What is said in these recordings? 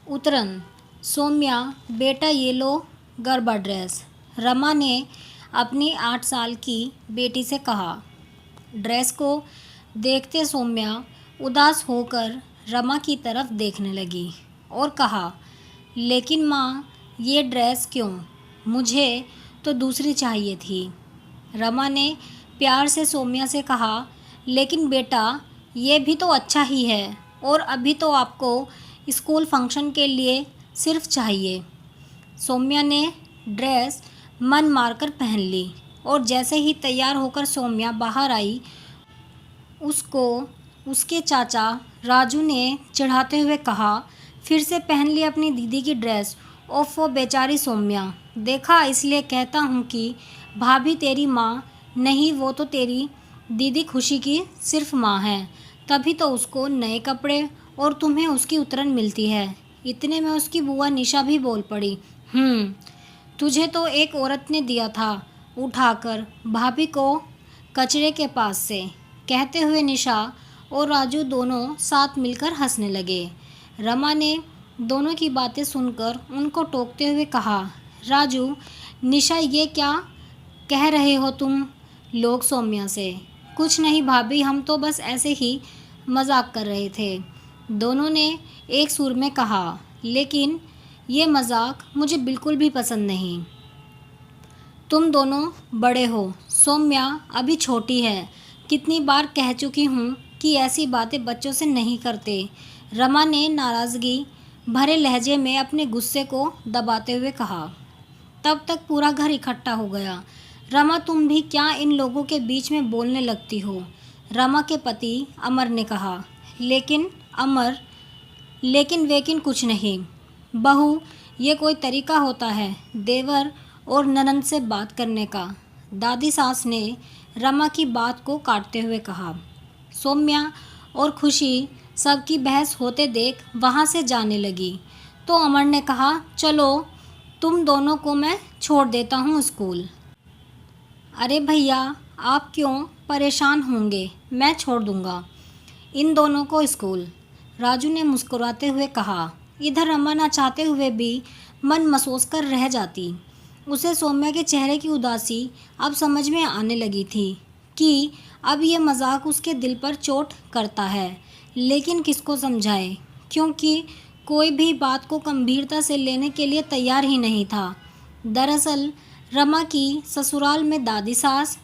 उतरन। सौम्या, बेटा ये लो गरबा ड्रेस। रमा ने अपनी 8 साल की बेटी से कहा। ड्रेस को देखते सौम्या उदास होकर रमा की तरफ देखने लगी और कहा, लेकिन माँ ये ड्रेस क्यों? मुझे तो दूसरी चाहिए थी। रमा ने प्यार से सौम्या से कहा, लेकिन बेटा ये भी तो अच्छा ही है और अभी तो आपको स्कूल फंक्शन के लिए सिर्फ चाहिए। सौम्या ने ड्रेस मन मारकर पहन ली और जैसे ही तैयार होकर सौम्या बाहर आई, उसको उसके चाचा राजू ने चिढ़ाते हुए कहा, फिर से पहन ली अपनी दीदी की ड्रेस। ओफो बेचारी सौम्या, देखा इसलिए कहता हूँ कि भाभी तेरी माँ नहीं, वो तो तेरी दीदी खुशी की सिर्फ माँ है, तभी तो उसको नए कपड़े और तुम्हें उसकी उतरन मिलती है। इतने में उसकी बुआ निशा भी बोल पड़ी, तुझे तो एक औरत ने दिया था उठाकर भाभी को कचरे के पास से। कहते हुए निशा और राजू दोनों साथ मिलकर हंसने लगे। रमा ने दोनों की बातें सुनकर उनको टोकते हुए कहा, राजू, निशा ये क्या कह रहे हो तुम लोग सौम्या से? कुछ नहीं भाभी, हम तो बस ऐसे ही मजाक कर रहे थे। दोनों ने एक सुर में कहा, लेकिन ये मजाक मुझे बिल्कुल भी पसंद नहीं। तुम दोनों बड़े हो, सौम्या अभी छोटी है। कितनी बार कह चुकी हूँ कि ऐसी बातें बच्चों से नहीं करते। रमा ने नाराज़गी भरे लहजे में अपने गुस्से को दबाते हुए कहा। तब तक पूरा घर इकट्ठा हो गया। रमा, तुम भी क्या इन लोगों के बीच में बोलने लगती हो? रमा के पति अमर ने कहा। लेकिन वेकिन कुछ नहीं बहू, ये कोई तरीका होता है देवर और ननंद से बात करने का? दादी सास ने रमा की बात को काटते हुए कहा। सौम्या और खुशी सबकी बहस होते देख वहाँ से जाने लगी तो अमर ने कहा, चलो तुम दोनों को मैं छोड़ देता हूँ स्कूल। अरे भैया, आप क्यों परेशान होंगे, मैं छोड़ दूँगा इन दोनों को स्कूल, राजू ने मुस्कुराते हुए कहा। इधर रमा ना चाहते हुए भी मन मसोस कर रह जाती। उसे सौम्या के चेहरे की उदासी अब समझ में आने लगी थी कि अब ये मजाक उसके दिल पर चोट करता है, लेकिन किसको समझाए, क्योंकि कोई भी बात को गंभीरता से लेने के लिए तैयार ही नहीं था। दरअसल रमा की ससुराल में दादी सास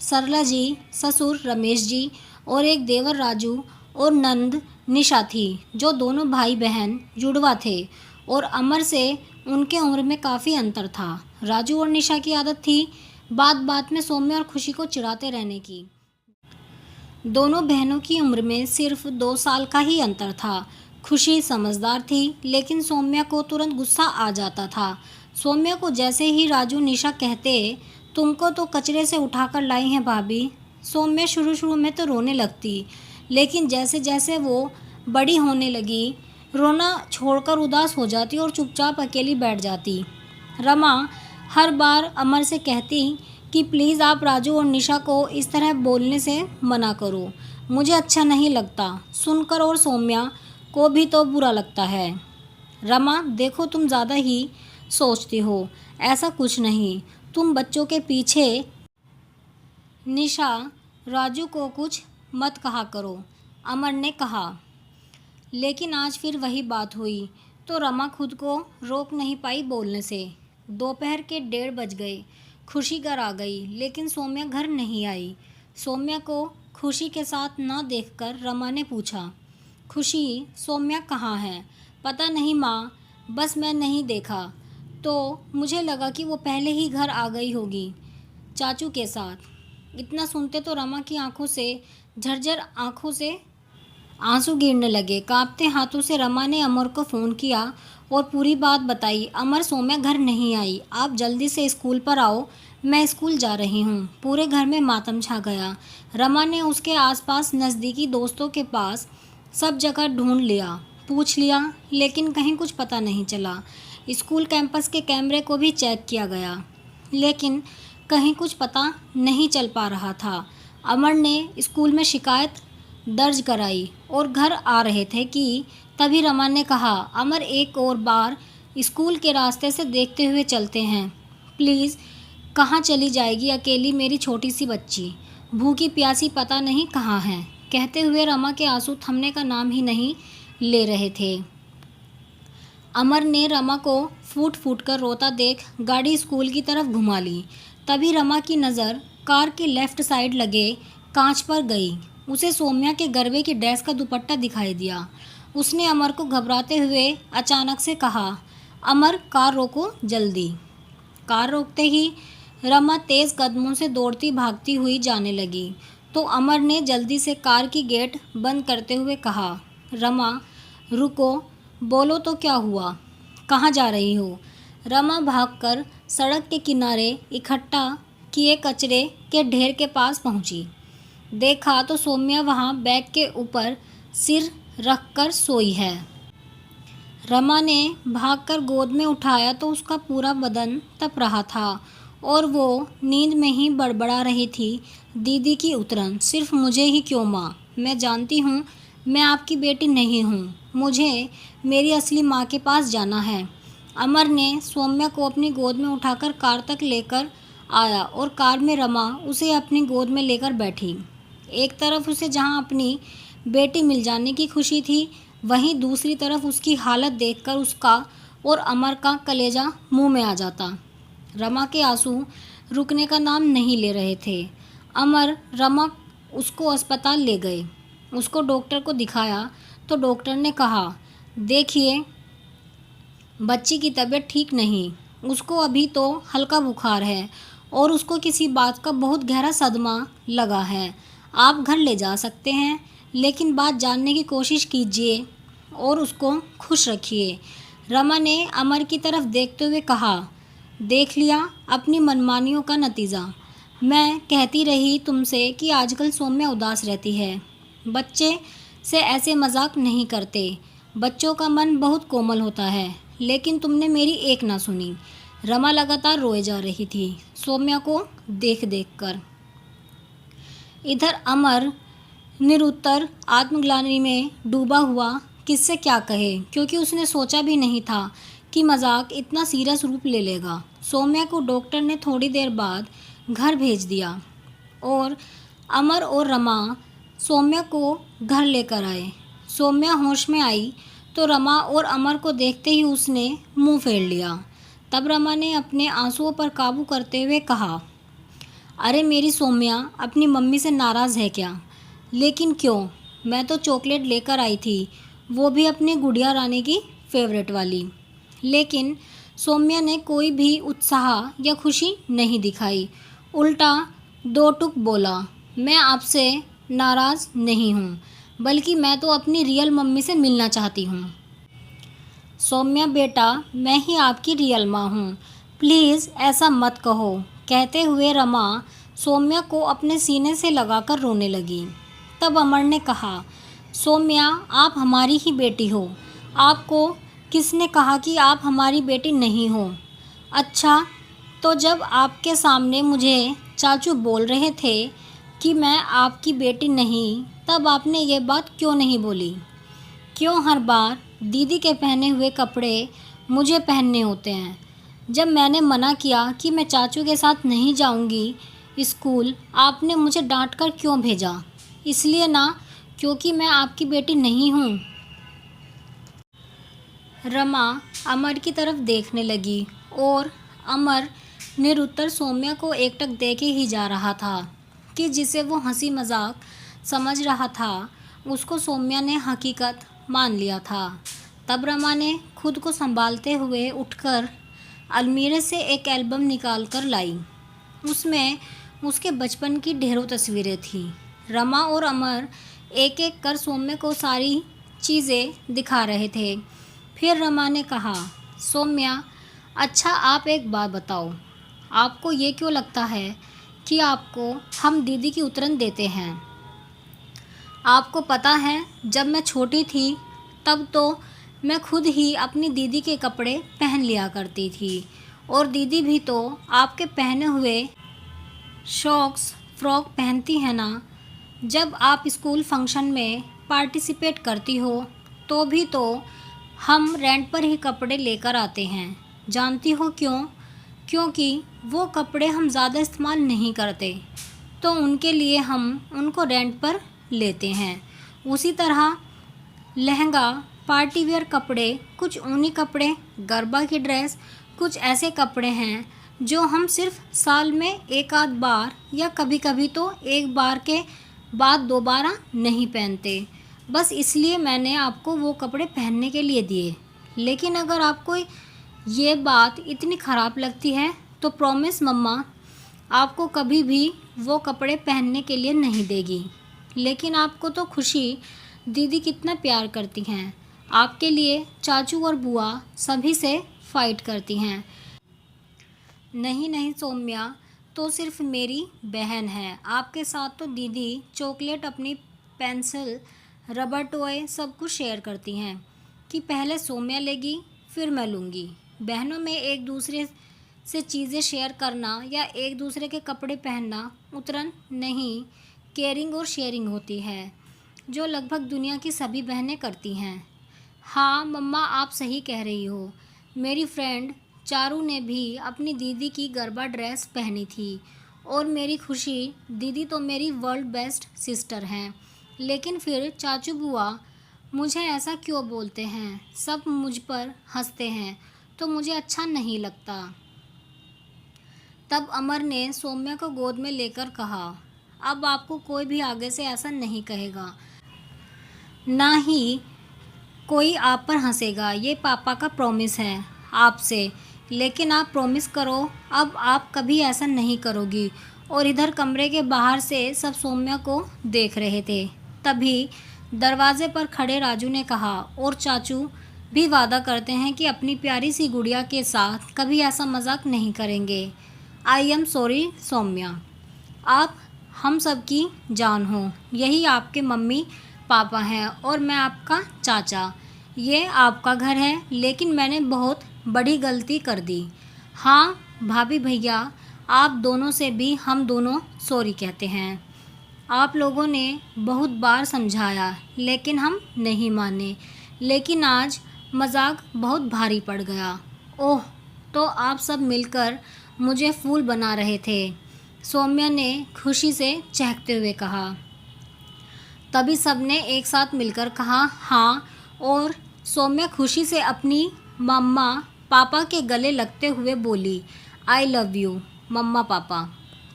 सरला जी, ससुर रमेश जी और एक देवर राजू और नंद निशा थी, जो दोनों भाई बहन जुड़वा थे और अमर से उनके उम्र में काफ़ी अंतर था। राजू और निशा की आदत थी बात बात में सौम्या और खुशी को चिढ़ाते रहने की। दोनों बहनों की उम्र में सिर्फ 2 साल का ही अंतर था। खुशी समझदार थी, लेकिन सौम्या को तुरंत गुस्सा आ जाता था। सौम्या को जैसे ही राजू निशा कहते, तुमको तो कचरे से उठाकर लाई हैं भाभी, सौम्या शुरू में तो रोने लगती, लेकिन जैसे जैसे वो बड़ी होने लगी, रोना छोड़कर उदास हो जाती और चुपचाप अकेली बैठ जाती। रमा हर बार अमर से कहती कि प्लीज़ आप राजू और निशा को इस तरह बोलने से मना करो, मुझे अच्छा नहीं लगता सुनकर, और सौम्या को भी तो बुरा लगता है। रमा, देखो तुम ज़्यादा ही सोचती हो, ऐसा कुछ नहीं, तुम बच्चों के पीछे। निशा, राजू को कुछ मत कहा करो, अमर ने कहा। लेकिन आज फिर वही बात हुई तो रमा खुद को रोक नहीं पाई बोलने से। दोपहर के 1:30 बज गए। खुशी घर आ गई, लेकिन सौम्या घर नहीं आई। सौम्या को खुशी के साथ ना देखकर रमा ने पूछा, खुशी, सौम्या कहाँ है? पता नहीं माँ, बस मैं नहीं देखा तो मुझे लगा कि वो पहले ही घर आ गई होगी चाचू के साथ। इतना सुनते तो रमा की आंखों से झरझर आंखों से आंसू गिरने लगे। कांपते हाथों से रमा ने अमर को फ़ोन किया और पूरी बात बताई। अमर, सौम्या घर नहीं आई, आप जल्दी से स्कूल पर आओ, मैं स्कूल जा रही हूँ। पूरे घर में मातम छा गया। रमा ने उसके आसपास नज़दीकी दोस्तों के पास सब जगह ढूंढ लिया, पूछ लिया, लेकिन कहीं कुछ पता नहीं चला। स्कूल कैंपस के कैमरे को भी चेक किया गया, लेकिन कहीं कुछ पता नहीं चल पा रहा था। अमर ने स्कूल में शिकायत दर्ज कराई और घर आ रहे थे कि तभी रमा ने कहा, अमर एक और बार स्कूल के रास्ते से देखते हुए चलते हैं। प्लीज़, कहाँ चली जाएगी अकेली मेरी छोटी सी बच्ची, भूखी प्यासी पता नहीं कहाँ है। कहते हुए रमा के आंसू थमने का नाम ही नहीं ले रहे थे। अमर ने रमा को फूट फूट कर रोता देख गाड़ी स्कूल की तरफ घुमा ली। तभी रमा की नज़र कार के लेफ्ट साइड लगे कांच पर गई। उसे सौम्या के गरबे की ड्रेस का दुपट्टा दिखाई दिया। उसने अमर को घबराते हुए अचानक से कहा, अमर कार रोको जल्दी। कार रोकते ही रमा तेज़ कदमों से दौड़ती भागती हुई जाने लगी तो अमर ने जल्दी से कार की गेट बंद करते हुए कहा, रमा रुको, बोलो तो क्या हुआ, कहाँ जा रही हो। रमा भागकर सड़क के किनारे इकट्ठा किए कचरे के ढेर के पास पहुंची। देखा तो सौम्या वहां बैग के ऊपर सिर रखकर सोई है। रमा ने भागकर गोद में उठाया तो उसका पूरा बदन तप रहा था और वो नींद में ही बड़बड़ा रही थी, दीदी की उतरन, सिर्फ मुझे ही क्यों माँ, मैं जानती हूँ मैं आपकी बेटी नहीं हूँ, मुझे मेरी असली माँ के पास जाना है। अमर ने सौम्या को अपनी गोद में उठाकर कार तक लेकर आया और कार में रमा उसे अपनी गोद में लेकर बैठी। एक तरफ उसे जहाँ अपनी बेटी मिल जाने की खुशी थी, वहीं दूसरी तरफ उसकी हालत देखकर उसका और अमर का कलेजा मुंह में आ जाता। रमा के आंसू रुकने का नाम नहीं ले रहे थे। अमर रमा उसको अस्पताल ले गए। उसको डॉक्टर को दिखाया तो डॉक्टर ने कहा, देखिए बच्ची की तबीयत ठीक नहीं, उसको अभी तो हल्का बुखार है और उसको किसी बात का बहुत गहरा सदमा लगा है। आप घर ले जा सकते हैं, लेकिन बात जानने की कोशिश कीजिए और उसको खुश रखिए। रमा ने अमर की तरफ देखते हुए कहा, देख लिया अपनी मनमानियों का नतीजा। मैं कहती रही तुमसे कि आजकल सौम्या उदास रहती है। बच्चे से ऐसे मजाक नहीं करते, बच्चों का मन बहुत कोमल होता है, लेकिन तुमने मेरी एक ना सुनी। रमा लगातार रोए जा रही थी सौम्या को देख देख कर। इधर अमर निरुत्तर आत्मग्लानि में डूबा हुआ किससे क्या कहे, क्योंकि उसने सोचा भी नहीं था कि मजाक इतना सीरियस रूप ले लेगा। सौम्या को डॉक्टर ने थोड़ी देर बाद घर भेज दिया और अमर और रमा सौम्या को घर लेकर आए। सौम्या होश में आई तो रमा और अमर को देखते ही उसने मुंह फेर लिया। तब रमा ने अपने आंसुओं पर काबू करते हुए कहा, अरे मेरी सौम्या अपनी मम्मी से नाराज़ है क्या? लेकिन क्यों? मैं तो चॉकलेट लेकर आई थी, वो भी अपनी गुड़िया रानी की फेवरेट वाली। लेकिन सौम्या ने कोई भी उत्साह या खुशी नहीं दिखाई, उल्टा दो टुक बोला, मैं आपसे नाराज़ नहीं हूँ, बल्कि मैं तो अपनी रियल मम्मी से मिलना चाहती हूँ। सौम्या बेटा, मैं ही आपकी रियल माँ हूँ, प्लीज़ ऐसा मत कहो। कहते हुए रमा सौम्या को अपने सीने से लगाकर रोने लगी। तब अमर ने कहा, सौम्या आप हमारी ही बेटी हो, आपको किसने कहा कि आप हमारी बेटी नहीं हो? अच्छा, तो जब आपके सामने मुझे चाचू बोल रहे थे कि मैं आपकी बेटी नहीं, तब आपने ये बात क्यों नहीं बोली? क्यों हर बार दीदी के पहने हुए कपड़े मुझे पहनने होते हैं? जब मैंने मना किया कि मैं चाचू के साथ नहीं जाऊंगी स्कूल, आपने मुझे डांट कर क्यों भेजा? इसलिए ना क्योंकि मैं आपकी बेटी नहीं हूँ। रमा अमर की तरफ देखने लगी और अमर निरुत्तर सौम्या को एकटक देखे ही जा रहा था कि जिसे वो हंसी मजाक समझ रहा था, उसको सौम्या ने हकीकत मान लिया था। तब रमा ने खुद को संभालते हुए उठकर अलमीरे से एक एल्बम निकाल कर लाई। उसमें उसके बचपन की ढेरों तस्वीरें थीं। रमा और अमर एक एक कर सौम्या को सारी चीज़ें दिखा रहे थे। फिर रमा ने कहा, सौम्या अच्छा आप एक बात बताओ, आपको ये क्यों लगता है कि आपको हम दीदी की उतरन देते हैं? आपको पता है जब मैं छोटी थी तब तो मैं खुद ही अपनी दीदी के कपड़े पहन लिया करती थी और दीदी भी तो आपके पहने हुए शॉक्स फ्रॉक पहनती है ना। जब आप स्कूल फंक्शन में पार्टिसिपेट करती हो तो भी तो हम रेंट पर ही कपड़े लेकर आते हैं। जानती हो क्यों? क्योंकि वो कपड़े हम ज़्यादा इस्तेमाल नहीं करते, तो उनके लिए हम उनको रेंट पर लेते हैं। उसी तरह लहंगा, पार्टी वेयर कपड़े, कुछ ऊनी कपड़े, गरबा की ड्रेस, कुछ ऐसे कपड़े हैं जो हम सिर्फ साल में एक आध बार या कभी कभी तो एक बार के बाद दोबारा नहीं पहनते। बस इसलिए मैंने आपको वो कपड़े पहनने के लिए दिए। लेकिन अगर आपको ये बात इतनी ख़राब लगती है तो प्रॉमिस मम्मा आपको कभी भी वो कपड़े पहनने के लिए नहीं देगी। लेकिन आपको तो खुशी दीदी कितना प्यार करती हैं। आपके लिए चाचू और बुआ सभी से फाइट करती हैं। नहीं नहीं सौम्या तो सिर्फ मेरी बहन है। आपके साथ तो दीदी चॉकलेट, अपनी पेंसिल, रबर टॉय सब कुछ शेयर करती हैं कि पहले सौम्या लेगी फिर मैं लूँगी। बहनों में एक दूसरे से चीज़ें शेयर करना या एक दूसरे के कपड़े पहनना उतना नहीं, केयरिंग और शेयरिंग होती है, जो लगभग दुनिया की सभी बहनें करती हैं। हाँ मम्मा, आप सही कह रही हो। मेरी फ्रेंड चारू ने भी अपनी दीदी की गरबा ड्रेस पहनी थी और मेरी खुशी दीदी तो मेरी वर्ल्ड बेस्ट सिस्टर हैं। लेकिन फिर चाचू बुआ मुझे ऐसा क्यों बोलते हैं? सब मुझ पर हंसते हैं तो मुझे अच्छा नहीं लगता। तब अमर ने सौम्या को गोद में लेकर कहा, अब आपको कोई भी आगे से ऐसा नहीं कहेगा, ना ही कोई आप पर हंसेगा। ये पापा का प्रॉमिस है आपसे। लेकिन आप प्रॉमिस करो अब आप कभी ऐसा नहीं करोगी। और इधर कमरे के बाहर से सब सौम्या को देख रहे थे। तभी दरवाजे पर खड़े राजू ने कहा, और चाचू भी वादा करते हैं कि अपनी प्यारी सी गुड़िया के साथ कभी ऐसा मजाक नहीं करेंगे। आई एम सॉरी सौम्या, आप हम सब की जान हो। यही आपके मम्मी पापा हैं और मैं आपका चाचा। ये आपका घर है, लेकिन मैंने बहुत बड़ी गलती कर दी। हाँ भाभी भैया, आप दोनों से भी हम दोनों सॉरी कहते हैं। आप लोगों ने बहुत बार समझाया लेकिन हम नहीं माने। लेकिन आज मजाक बहुत भारी पड़ गया। ओह, तो आप सब मिलकर मुझे फूल बना रहे थे, सौम्या ने खुशी से चहकते हुए कहा। तभी सबने एक साथ मिलकर कहा हाँ, और सौम्या खुशी से अपनी मम्मा पापा के गले लगते हुए बोली, आई लव यू मम्मा पापा।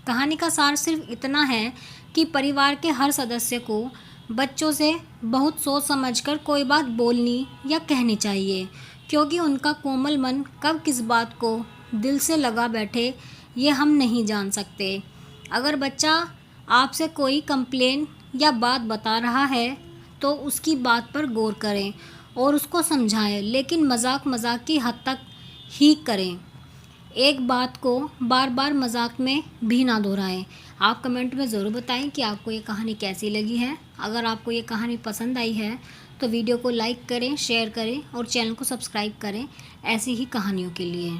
कहानी का सार सिर्फ इतना है कि परिवार के हर सदस्य को बच्चों से बहुत सोच समझकर कोई बात बोलनी या कहनी चाहिए, क्योंकि उनका कोमल मन कब किस बात को दिल से लगा बैठे ये हम नहीं जान सकते। अगर बच्चा आपसे कोई कंप्लेन या बात बता रहा है तो उसकी बात पर गौर करें और उसको समझाएं, लेकिन मजाक की हद तक ही करें। एक बात को बार बार मजाक में भी ना दोहराएं। आप कमेंट में ज़रूर बताएं कि आपको ये कहानी कैसी लगी है। अगर आपको ये कहानी पसंद आई है तो वीडियो को लाइक करें, शेयर करें और चैनल को सब्सक्राइब करें ऐसी ही कहानियों के लिए।